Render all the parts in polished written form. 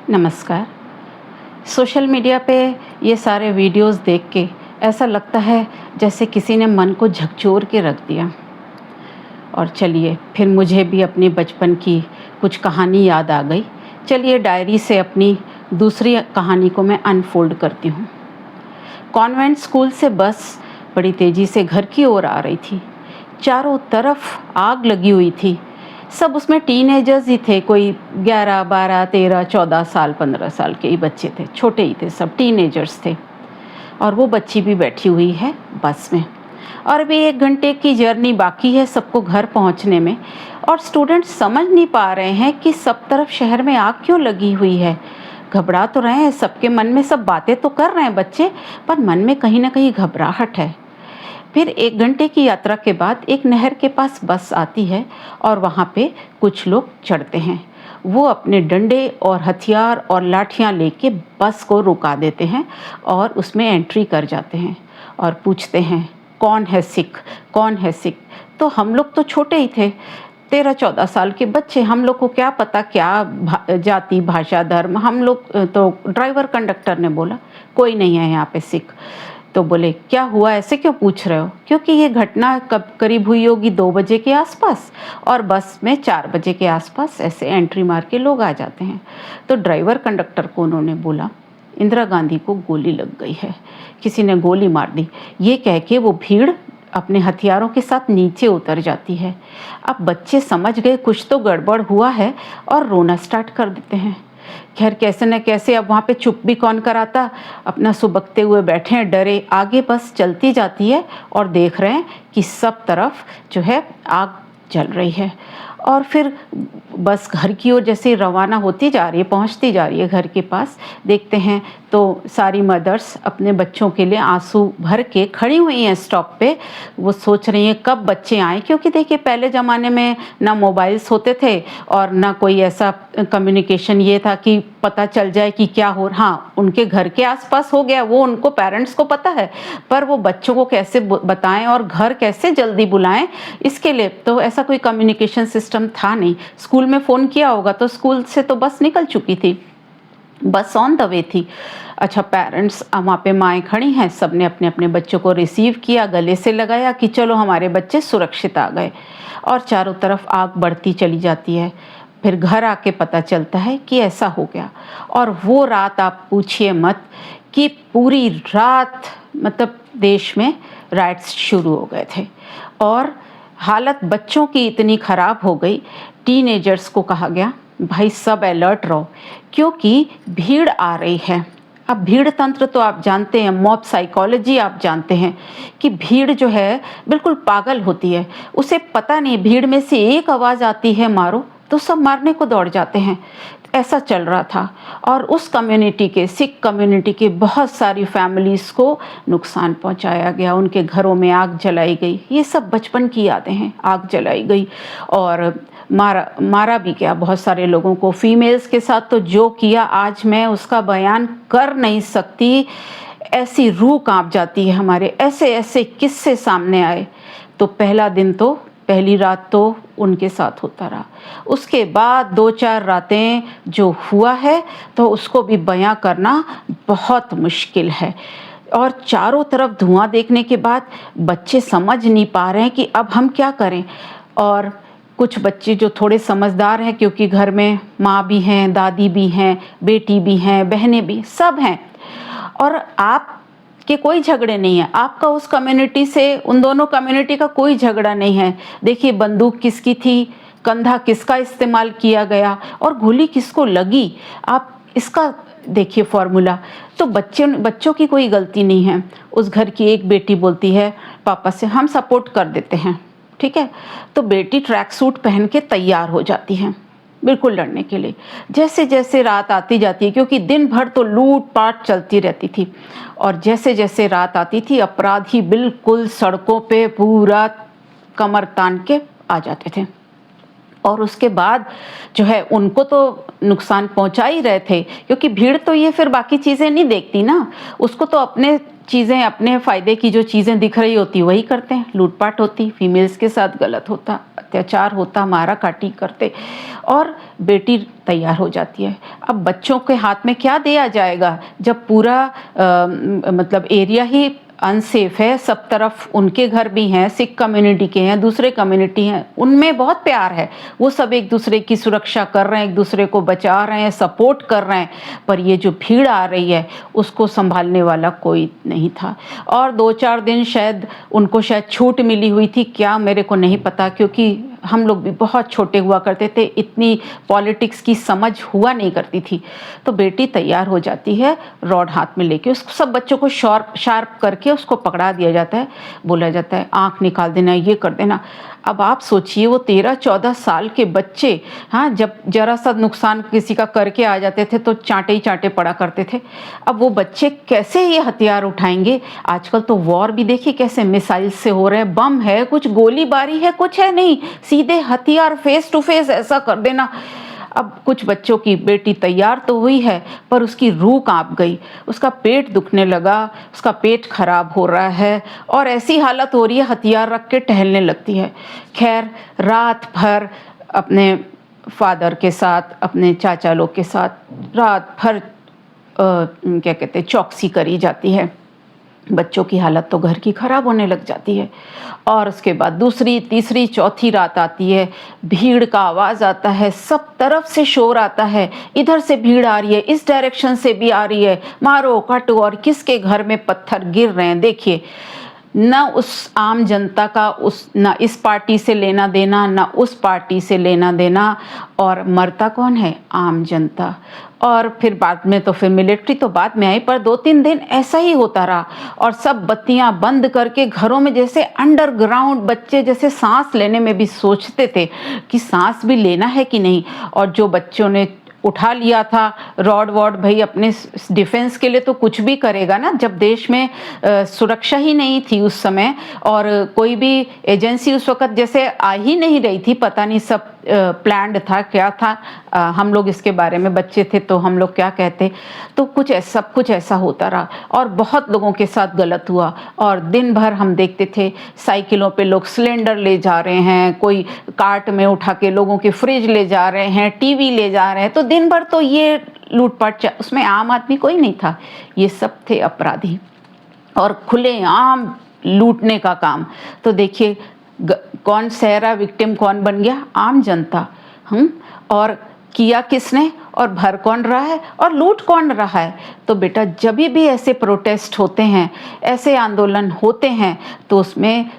नमस्कार। Social media पे ये सारे वीडियोस देख के ऐसा लगता है जैसे किसी ने मन को झकझोर के रख दिया। और चलिए फिर मुझे भी अपने बचपन की कुछ कहानी याद आ गई। चलिए डायरी से अपनी दूसरी कहानी को मैं अनफोल्ड करती हूँ। कॉन्वेंट स्कूल से बस बड़ी तेज़ी से घर की ओर आ रही थी। चारों तरफ आग लगी हुई थी। सब उसमें टीनेजर्स ही थे, कोई 11, 12, 13, 14 साल, 15 साल के ही बच्चे थे, छोटे ही थे, सब टीनेजर्स थे। और वो बच्ची भी बैठी हुई है बस में। और अभी 1 घंटे की जर्नी बाकी है सबको घर पहुंचने में। और स्टूडेंट्स समझ नहीं पा रहे हैं कि सब तरफ शहर में आग क्यों लगी हुई है। घबरा तो रहे हैं, सबके मन में सब बातें तो कर रहे हैं बच्चे, पर मन में कहीं ना कहीं घबराहट है। फिर 1 घंटे की यात्रा के बाद एक नहर के पास बस आती है और वहाँ पे कुछ लोग चढ़ते हैं। वो अपने डंडे और हथियार और लाठियाँ लेके बस को रुका देते हैं और उसमें एंट्री कर जाते हैं और पूछते हैं, कौन है सिख, कौन है सिख। तो हम लोग तो छोटे ही थे, 13-14 साल के बच्चे, हम लोग को क्या पता क्या जाति, भाषा, धर्म। हम लोग तो ड्राइवर कंडक्टर ने बोला कोई नहीं है यहाँ पे सिख। तो बोले क्या हुआ, ऐसे क्यों पूछ रहे हो? क्योंकि ये घटना कब करीब हुई होगी 2 बजे के आसपास, और बस में 4 बजे के आसपास ऐसे एंट्री मार के लोग आ जाते हैं। तो ड्राइवर कंडक्टर को उन्होंने बोला इंदिरा गांधी को गोली लग गई है, किसी ने गोली मार दी। ये कह के वो भीड़ अपने हथियारों के साथ नीचे उतर जाती है। अब बच्चे समझ गए कुछ तो गड़बड़ हुआ है और रोना स्टार्ट कर देते हैं। खैर कैसे न कैसे अब वहाँ पे चुप भी कौन कराता, अपना सुबकते हुए बैठे हैं डरे। आगे बस चलती जाती है और देख रहे हैं कि सब तरफ जो है आग जल रही है। और फिर बस घर की ओर जैसे रवाना होती जा रही है, पहुंचती जा रही है घर के पास, देखते हैं तो सारी मदर्स अपने बच्चों के लिए आंसू भर के खड़ी हुई हैं स्टॉप पे। वो सोच रही हैं कब बच्चे आएँ, क्योंकि देखिए पहले ज़माने में ना मोबाइल्स होते थे और ना कोई ऐसा कम्युनिकेशन ये था कि पता चल जाए कि क्या हो। हाँ, उनके घर के आसपास हो गया वो उनको पेरेंट्स को पता है, पर वो बच्चों को कैसे बताएं और घर कैसे जल्दी बुलाएं, इसके लिए तो ऐसा कोई कम्युनिकेशन सिस्टम था नहीं। स्कूल में फ़ोन किया होगा तो स्कूल से तो बस निकल चुकी थी, बस ऑन द वे थी। अच्छा, पेरेंट्स वहाँ पे माएँ खड़ी हैं, सब ने अपने अपने बच्चों को रिसीव किया, गले से लगाया कि चलो हमारे बच्चे सुरक्षित आ गए। और चारों तरफ आग बढ़ती चली जाती है। फिर घर आके पता चलता है कि ऐसा हो गया। और वो रात आप पूछिए मत कि पूरी रात मतलब देश में राइट्स शुरू हो गए थे और हालत बच्चों की इतनी ख़राब हो गई। टीनेजर्स को कहा गया भाई सब अलर्ट रहो क्योंकि भीड़ आ रही है। अब भीड़ तंत्र तो आप जानते हैं, मॉब साइकोलॉजी आप जानते हैं कि भीड़ जो है बिल्कुल पागल होती है। उसे पता नहीं, भीड़ में से एक आवाज़ आती है मारो तो सब मारने को दौड़ जाते हैं। ऐसा चल रहा था और उस कम्युनिटी के, सिख कम्युनिटी के बहुत सारी फैमिलीज़ को नुकसान पहुंचाया गया, उनके घरों में आग जलाई गई। ये सब बचपन की यादें हैं। आग जलाई गई और मारा भी गया बहुत सारे लोगों को। फीमेल्स के साथ तो जो किया आज मैं उसका बयान कर नहीं सकती, ऐसी रूह कांप जाती है हमारे। ऐसे ऐसे किस्से सामने आए। तो पहला दिन तो, पहली रात तो उनके साथ होता रहा। उसके बाद 2-4 रातें जो हुआ है तो उसको भी बयां करना बहुत मुश्किल है। और चारों तरफ धुआं देखने के बाद बच्चे समझ नहीं पा रहे हैं कि अब हम क्या करें। और कुछ बच्चे जो थोड़े समझदार हैं, क्योंकि घर में माँ भी हैं, दादी भी हैं, बेटी भी हैं, बहनें भी, सब हैं। और आप कि कोई झगड़े नहीं है, आपका उस कम्युनिटी से उन दोनों कम्युनिटी का कोई झगड़ा नहीं है। देखिए बंदूक किसकी थी, कंधा किसका इस्तेमाल किया गया और गोली किसको लगी, आप इसका देखिए फॉर्मूला। तो बच्चों की कोई गलती नहीं है। उस घर की एक बेटी बोलती है पापा से हम सपोर्ट कर देते हैं, ठीक है। तो बेटी ट्रैक सूट पहन के तैयार हो जाती है बिल्कुल लड़ने के लिए। जैसे जैसे रात आती जाती है, क्योंकि दिन भर तो लूट पाट चलती रहती थी, और जैसे जैसे रात आती थी अपराधी बिल्कुल सड़कों पे पूरा कमर तान के आ जाते थे। और उसके बाद जो है उनको तो नुकसान पहुंचा ही रहे थे, क्योंकि भीड़ तो ये फिर बाकी चीज़ें नहीं देखती ना, उसको तो अपने चीज़ें, अपने फ़ायदे की जो चीज़ें दिख रही होती वही करते हैं। लूटपाट होती, फीमेल्स के साथ गलत होता, अत्याचार होता, मारा काटी करते, और बेटी तैयार हो जाती है। अब बच्चों के हाथ में क्या दिया जाएगा जब पूरा मतलब एरिया ही अनसेफ है, सब तरफ उनके घर भी हैं, सिख कम्युनिटी के हैं, दूसरे कम्युनिटी हैं, उनमें बहुत प्यार है, वो सब एक दूसरे की सुरक्षा कर रहे हैं, एक दूसरे को बचा रहे हैं, सपोर्ट कर रहे हैं, पर ये जो भीड़ आ रही है उसको संभालने वाला कोई नहीं था। और 2-4 दिन शायद उनको शायद छूट मिली हुई थी, क्या मेरे को नहीं पता, क्योंकि हम लोग भी बहुत छोटे हुआ करते थे, इतनी पॉलिटिक्स की समझ हुआ नहीं करती थी। तो बेटी तैयार हो जाती है, रॉड हाथ में लेके, उस सब बच्चों को शार्प करके उसको पकड़ा दिया जाता है, बोला जाता है आँख निकाल देना, ये कर देना। अब आप सोचिए वो 13-14 साल के बच्चे, हाँ, जब जरा सा नुकसान किसी का करके आ जाते थे तो चांटे ही चांटे पड़ा करते थे। अब वो बच्चे कैसे ये हथियार उठाएंगे? आजकल तो वॉर भी देखिए कैसे मिसाइल से हो रहे हैं, बम है, कुछ गोलीबारी है, कुछ है नहीं, सीधे हथियार फेस टू फेस ऐसा कर देना। अब कुछ बच्चों की बेटी तैयार तो हुई है, पर उसकी रूह कांप गई, उसका पेट दुखने लगा, उसका पेट खराब हो रहा है, और ऐसी हालत हो रही है हथियार रख के टहलने लगती है। खैर रात भर अपने फादर के साथ, अपने चाचा लोग के साथ रात भर क्या कहते हैं, चौकसी करी जाती है। बच्चों की हालत तो घर की खराब होने लग जाती है। और उसके बाद दूसरी, तीसरी, चौथी रात आती है, भीड़ का आवाज़ आता है, सब तरफ से शोर आता है, इधर से भीड़ आ रही है, इस डायरेक्शन से भी आ रही है, मारो काटो, और किसके घर में पत्थर गिर रहे हैं देखिए। न उस आम जनता का न इस पार्टी से लेना देना, न उस पार्टी से लेना देना, और मरता कौन है? आम जनता। और फिर बाद में तो फिर मिलिट्री तो बाद में आई, पर 2-3 दिन ऐसा ही होता रहा, और सब बत्तियां बंद करके घरों में, जैसे अंडरग्राउंड, बच्चे जैसे सांस लेने में भी सोचते थे कि सांस भी लेना है कि नहीं। और जो बच्चों ने उठा लिया था रॉड वॉड, भाई अपने डिफेंस के लिए तो कुछ भी करेगा ना, जब देश में सुरक्षा ही नहीं थी उस समय, और कोई भी एजेंसी उस वक्त जैसे आ ही नहीं रही थी, पता नहीं सब प्लान्ड था क्या था। हम लोग इसके बारे में बच्चे थे तो हम लोग क्या कहते, तो कुछ ऐसा, सब कुछ ऐसा होता रहा, और बहुत लोगों के साथ गलत हुआ। और दिन भर हम देखते थे साइकिलों पे लोग सिलेंडर ले जा रहे हैं, कोई कार्ट में उठा के लोगों के फ्रिज ले जा रहे हैं, टीवी ले जा रहे हैं, तो दिन भर तो ये लूटपाट, उसमें आम आदमी कोई नहीं था, ये सब थे अपराधी, और खुलेआम लूटने का काम। तो देखिए कौन सहरा विक्टिम, कौन बन गया? आम जनता। और किया किसने, और भर कौन रहा है, और लूट कौन रहा है? तो बेटा जब भी ऐसे प्रोटेस्ट होते हैं, ऐसे आंदोलन होते हैं, तो उसमें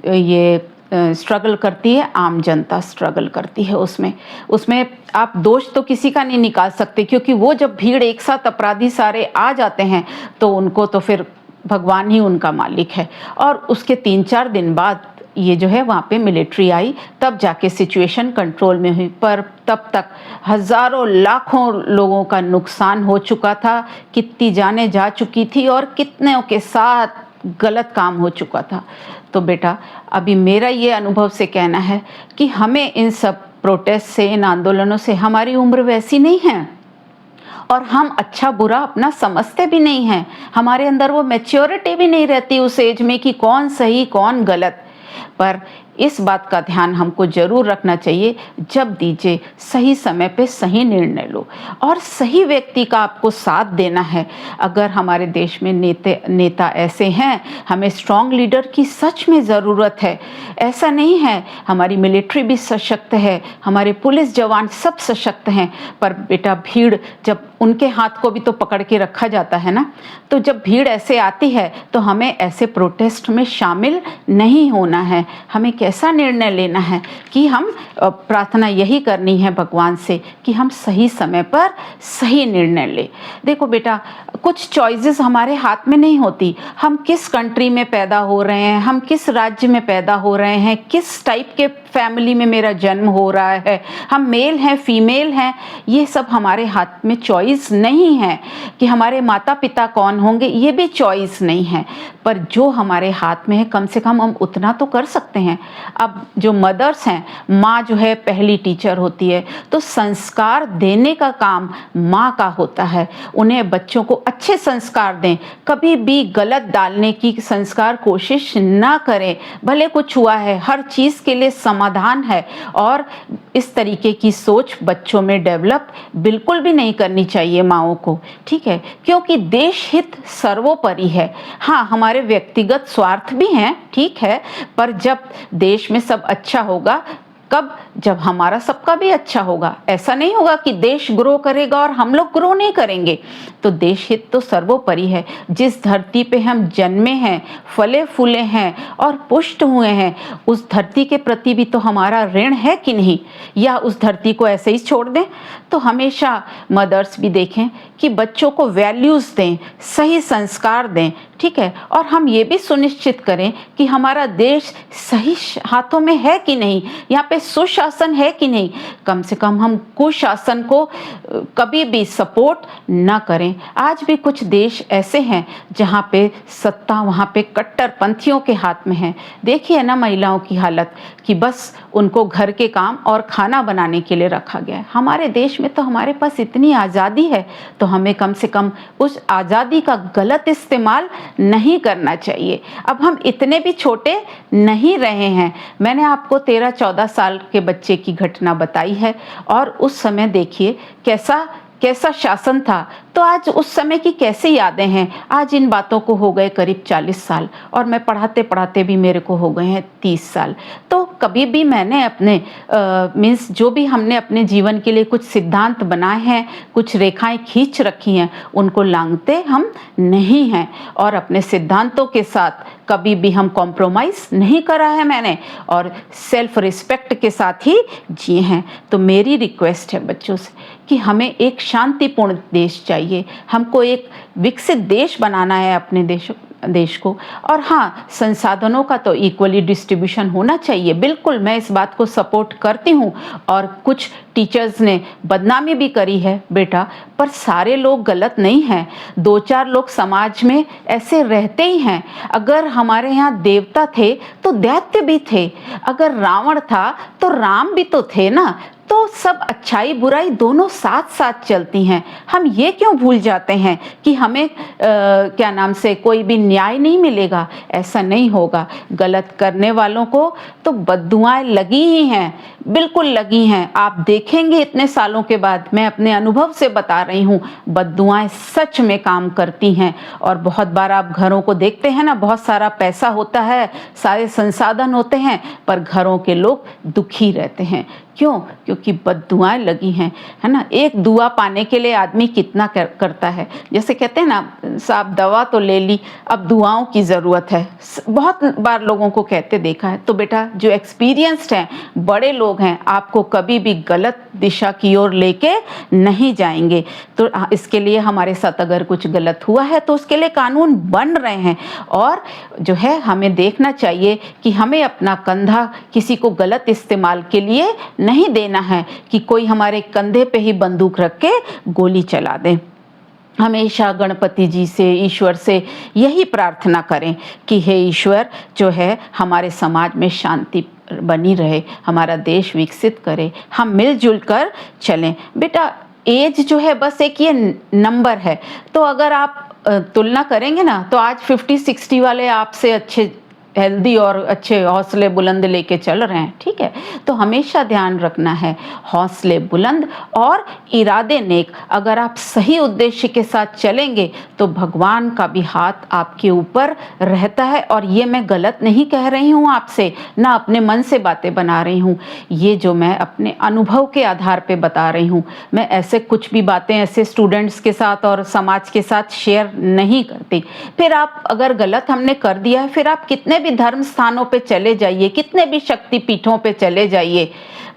ये स्ट्रगल करती है आम जनता, स्ट्रगल करती है उसमें आप दोष तो किसी का नहीं निकाल सकते, क्योंकि वो जब भीड़ एक साथ अपराधी सारे आ जाते हैं तो उनको तो फिर भगवान ही उनका मालिक है। और उसके 3-4 दिन बाद ये जो है वहाँ पे मिलिट्री आई, तब जाके सिचुएशन कंट्रोल में हुई, पर तब तक हज़ारों लाखों लोगों का नुकसान हो चुका था, कितनी जानें जा चुकी थी, और कितनों के साथ गलत काम हो चुका था। तो बेटा अभी मेरा ये अनुभव से कहना है कि हमें इन सब प्रोटेस्ट से, इन आंदोलनों से, हमारी उम्र वैसी नहीं है, और हम अच्छा बुरा अपना समझते भी नहीं हैं, हमारे अंदर वो मैच्योरिटी भी नहीं रहती उस एज में कि कौन सही कौन गलत। पर इस बात का ध्यान हमको जरूर रखना चाहिए, जब दीजिए सही समय पे सही निर्णय लो, और सही व्यक्ति का आपको साथ देना है। अगर हमारे देश में नेता ऐसे हैं, हमें स्ट्रॉन्ग लीडर की सच में ज़रूरत है। ऐसा नहीं है, हमारी मिलिट्री भी सशक्त है, हमारे पुलिस जवान सब सशक्त हैं, पर बेटा भीड़, जब उनके हाथ को भी तो पकड़ के रखा जाता है ना, तो जब भीड़ ऐसे आती है तो हमें ऐसे प्रोटेस्ट में शामिल नहीं होना है। हमें कैसा निर्णय लेना है कि हम प्रार्थना यही करनी है भगवान से कि हम सही समय पर सही निर्णय लें। देखो बेटा, कुछ चॉइसेस हमारे हाथ में नहीं होती। हम किस कंट्री में पैदा हो रहे हैं, हम किस राज्य में पैदा हो रहे हैं, किस टाइप के फैमिली में मेरा जन्म हो रहा है, हम मेल हैं फीमेल हैं, ये सब हमारे हाथ में चॉइस नहीं है। कि हमारे माता पिता कौन होंगे ये भी चॉइस नहीं है। पर जो हमारे हाथ में है कम से कम हम उतना तो कर सकते हैं। अब जो मदर्स हैं, माँ जो है पहली टीचर होती है, तो संस्कार देने का काम माँ का होता है। उन्हें बच्चों को अच्छे संस्कार दें, कभी भी गलत डालने की संस्कार कोशिश ना करें। भले कुछ हुआ है, हर चीज़ के लिए समाधान है, और इस तरीके की सोच बच्चों में डेवलप बिल्कुल भी नहीं करनी चाहिए माँओं को, ठीक है। क्योंकि देश हित सर्वोपरि है। हाँ, हमारे व्यक्तिगत स्वार्थ भी हैं, ठीक है, पर जब देश में सब अच्छा होगा, कब, जब हमारा सबका भी अच्छा होगा। ऐसा नहीं होगा कि देश ग्रो करेगा और हम लोग ग्रो नहीं करेंगे। तो देश हित तो सर्वोपरि है। जिस धरती पे हम जन्मे हैं, फले फूले हैं और पुष्ट हुए हैं, उस धरती के प्रति भी तो हमारा ऋण है कि नहीं, या उस धरती को ऐसे ही छोड़ दें। तो हमेशा मदर्स भी देखें कि बच्चों को वैल्यूज़ दें, सही संस्कार दें, ठीक है। और हम ये भी सुनिश्चित करें कि हमारा देश सही हाथों में है कि नहीं, यहाँ पे सुशासन है कि नहीं। कम से कम हम कुशासन को कभी भी सपोर्ट ना करें। आज भी कुछ देश ऐसे हैं जहाँ पे सत्ता वहाँ पे कट्टरपंथियों के हाथ में है। देखिए ना महिलाओं की हालत, कि बस उनको घर के काम और खाना बनाने के लिए रखा गया है। हमारे देश में तो हमारे पास इतनी आज़ादी है, तो हमें कम से कम उस आज़ादी का गलत इस्तेमाल नहीं करना चाहिए। अब हम इतने भी छोटे नहीं रहे हैं। मैंने आपको 13-14 साल के बच्चे की घटना बताई है, और उस समय देखिए कैसा शासन था। तो आज उस समय की कैसी यादें हैं। आज इन बातों को हो गए करीब 40 साल, और मैं पढ़ाते पढ़ाते भी मेरे को हो गए हैं 30 साल। तो कभी भी मैंने अपने मीन्स जो भी हमने अपने जीवन के लिए कुछ सिद्धांत बनाए हैं, कुछ रेखाएं खींच रखी हैं, उनको लांघते हम नहीं हैं। और अपने सिद्धांतों के साथ कभी भी हम कॉम्प्रोमाइज़ नहीं करा है मैंने, और सेल्फ रिस्पेक्ट के साथ ही जिए हैं। तो मेरी रिक्वेस्ट है बच्चों से कि हमें एक शांतिपूर्ण देश चाहिए। हमको एक विकसित देश बनाना है अपने देश को। और हाँ, संसाधनों का तो इक्वली डिस्ट्रीब्यूशन होना चाहिए। बिल्कुल मैं इस बात को सपोर्ट करती हूँ। और कुछ टीचर्स ने बदनामी भी करी है बेटा, पर सारे लोग गलत नहीं हैं। 2-4 लोग समाज में ऐसे रहते ही हैं। अगर हमारे यहाँ देवता थे तो दैत्य भी थे, अगर रावण था तो राम भी तो थे ना। तो सब अच्छाई बुराई दोनों साथ साथ चलती हैं। हम ये क्यों भूल जाते हैं कि हमें क्या नाम से कोई भी न्याय नहीं मिलेगा। ऐसा नहीं होगा। गलत करने वालों को तो बद्दुआएं लगी ही हैं, बिल्कुल लगी हैं। आप देखेंगे इतने सालों के बाद, मैं अपने अनुभव से बता रही हूँ, बद्दुआएं सच में काम करती हैं। और बहुत बार आप घरों को देखते हैं ना, बहुत सारा पैसा होता है, सारे संसाधन होते हैं, पर घरों के लोग दुखी रहते हैं। क्यों? क्योंकि बद्दुआएं लगी हैं, है ना। एक दुआ पाने के लिए आदमी कितना करता है। जैसे कहते हैं ना, साहब दवा तो ले ली, अब दुआओं की ज़रूरत है। बहुत बार लोगों को कहते देखा है। तो बेटा जो एक्सपीरियंस्ड हैं, बड़े लोग हैं, आपको कभी भी गलत दिशा की ओर लेके नहीं जाएंगे। तो इसके लिए हमारे साथ अगर कुछ गलत हुआ है तो उसके लिए कानून बन रहे हैं। और जो है हमें देखना चाहिए कि हमें अपना कंधा किसी को गलत इस्तेमाल के लिए नहीं देना है, कि कोई हमारे कंधे पे ही बंदूक रख के गोली चला दे। हमेशा गणपति जी से, ईश्वर से यही प्रार्थना करें कि हे ईश्वर, जो है हमारे समाज में शांति बनी रहे, हमारा देश विकसित करे, हम मिलजुल कर चलें। बेटा एज जो है बस एक ये नंबर है। तो अगर आप तुलना करेंगे ना, तो आज 50-60 वाले आपसे अच्छे हेल्दी और अच्छे हौसले बुलंद लेके चल रहे हैं, ठीक है। तो हमेशा ध्यान रखना है, हौसले बुलंद और इरादे नेक। अगर आप सही उद्देश्य के साथ चलेंगे तो भगवान का भी हाथ आपके ऊपर रहता है। और ये मैं गलत नहीं कह रही हूँ आपसे, ना अपने मन से बातें बना रही हूँ, ये जो मैं अपने अनुभव के आधार पे बता रही हूँ। मैं ऐसे कुछ भी बातें ऐसे स्टूडेंट्स के साथ और समाज के साथ शेयर नहीं करती। फिर आप अगर गलत हमने कर दिया है, फिर आप कितने भी धर्म स्थानों पे चले जाइए, कितने भी शक्ति पीठों पे चले जाइए,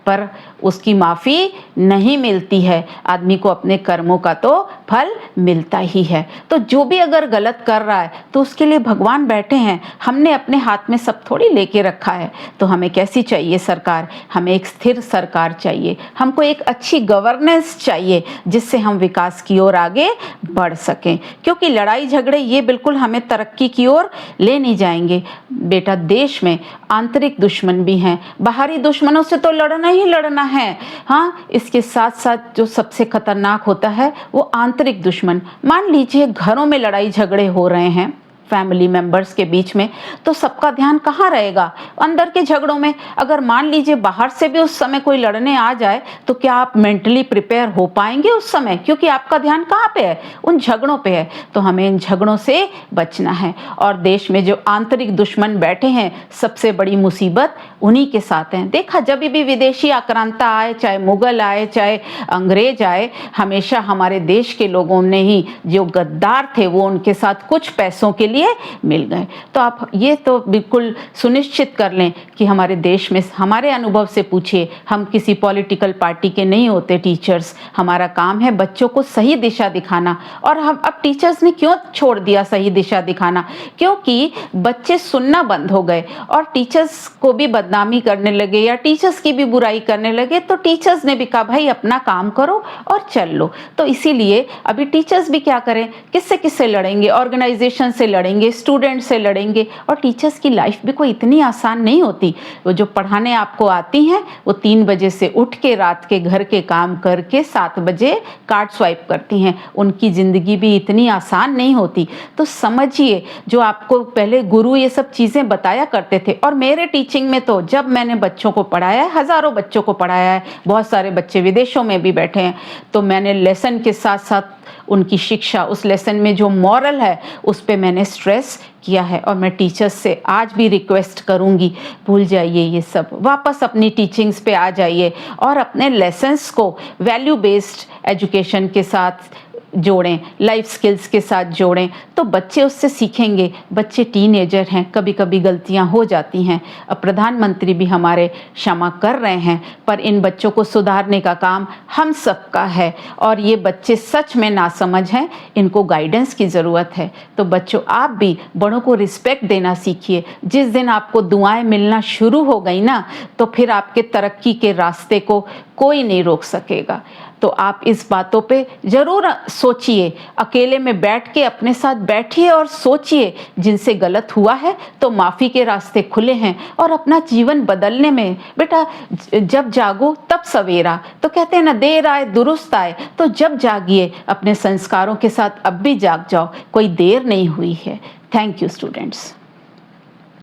पर उसकी माफ़ी नहीं मिलती है। आदमी को अपने कर्मों का तो फल मिलता ही है। तो जो भी अगर गलत कर रहा है तो उसके लिए भगवान बैठे हैं। हमने अपने हाथ में सब थोड़ी लेके रखा है। तो हमें कैसी चाहिए सरकार? हमें एक स्थिर सरकार चाहिए, हमको एक अच्छी गवर्नेंस चाहिए जिससे हम विकास की ओर आगे बढ़ सकें। क्योंकि लड़ाई झगड़े ये बिल्कुल हमें तरक्की की ओर ले नहीं जाएंगे। बेटा, देश में आंतरिक दुश्मन भी हैं, बाहरी दुश्मनों से तो लड़ना ही लड़ना है। हाँ, इसके साथ साथ जो सबसे खतरनाक होता है वो आंतरिक दुश्मन। मान लीजिए घरों में लड़ाई झगड़े हो रहे हैं फैमिली मेंबर्स के बीच में, तो सबका ध्यान कहाँ रहेगा? अंदर के झगड़ों में। अगर मान लीजिए बाहर से भी उस समय कोई लड़ने आ जाए तो क्या आप मेंटली प्रिपेयर हो पाएंगे उस समय? क्योंकि आपका ध्यान कहाँ पे है? उन झगड़ों पे है। तो हमें इन झगड़ों से बचना है। और देश में जो आंतरिक दुश्मन बैठे हैं, सबसे बड़ी मुसीबत उन्हीं के साथ है। देखा, जब भी विदेशी आक्रांता आए, चाहे मुगल आए, चाहे अंग्रेज आए, हमेशा हमारे देश के लोगों ने ही, जो गद्दार थे वो उनके साथ कुछ पैसों के लिए मिल गए। तो आप ये तो बिल्कुल सुनिश्चित कर लें कि हमारे देश में, हमारे अनुभव से पूछिए, हम किसी पॉलिटिकल पार्टी के नहीं होते टीचर्स। हमारा काम है बच्चों को सही दिशा दिखाना। और हम अब टीचर्स ने क्यों छोड़ दिया सही दिशा दिखाना? क्योंकि बच्चे सुनना बंद हो गए और टीचर्स को भी बदनामी करने लगे या टीचर्स की भी बुराई करने लगे। तो टीचर्स ने भी कहा भाई अपना काम करो और चल लो। तो इसीलिए अभी टीचर्स भी क्या करें, किससे किससे लड़ेंगे? ऑर्गेनाइजेशन से लड़ेंगे, स्टूडेंट से लड़ेंगे। और टीचर्स की लाइफ भी कोई इतनी आसान नहीं होती। वो जो पढ़ाने आपको आती हैं वो 3 बजे से उठ के रात के घर के काम करके 7 बजे कार्ड स्वाइप करती हैं। उनकी ज़िंदगी भी इतनी आसान नहीं होती। तो समझिए, जो आपको पहले गुरु ये सब चीज़ें बताया करते थे, और मेरे टीचिंग में तो जब मैंने बच्चों को पढ़ाया है, हज़ारों बच्चों को पढ़ाया है, बहुत सारे बच्चे विदेशों में भी बैठे हैं, तो मैंने लेसन के साथ साथ उनकी शिक्षा, उस लेसन में जो मॉरल है उस पे मैंने स्ट्रेस किया है। और मैं टीचर्स से आज भी रिक्वेस्ट करूंगी, भूल जाइए ये सब, वापस अपनी टीचिंग्स पे आ जाइए और अपने लेसन्स को वैल्यू बेस्ड एजुकेशन के साथ जोड़ें, लाइफ स्किल्स के साथ जोड़ें, तो बच्चे उससे सीखेंगे। बच्चे टीनेजर हैं, कभी कभी गलतियां हो जाती हैं। अब प्रधानमंत्री भी हमारे क्षमा कर रहे हैं, पर इन बच्चों को सुधारने का काम हम सबका है। और ये बच्चे सच में नासमझ हैं, इनको गाइडेंस की ज़रूरत है। तो बच्चों, आप भी बड़ों को रिस्पेक्ट देना सीखिए। जिस दिन आपको दुआएं मिलना शुरू हो गई ना, तो फिर आपके तरक्की के रास्ते को कोई नहीं रोक सकेगा। तो आप इस बातों पे ज़रूर सोचिए, अकेले में बैठ के अपने साथ बैठिए और सोचिए। जिनसे गलत हुआ है तो माफ़ी के रास्ते खुले हैं, और अपना जीवन बदलने में बेटा जब जागो तब सवेरा। तो कहते हैं ना, देर आए दुरुस्त आए। तो जब जागिए, अपने संस्कारों के साथ अब भी जाग जाओ, कोई देर नहीं हुई है। Thank you students.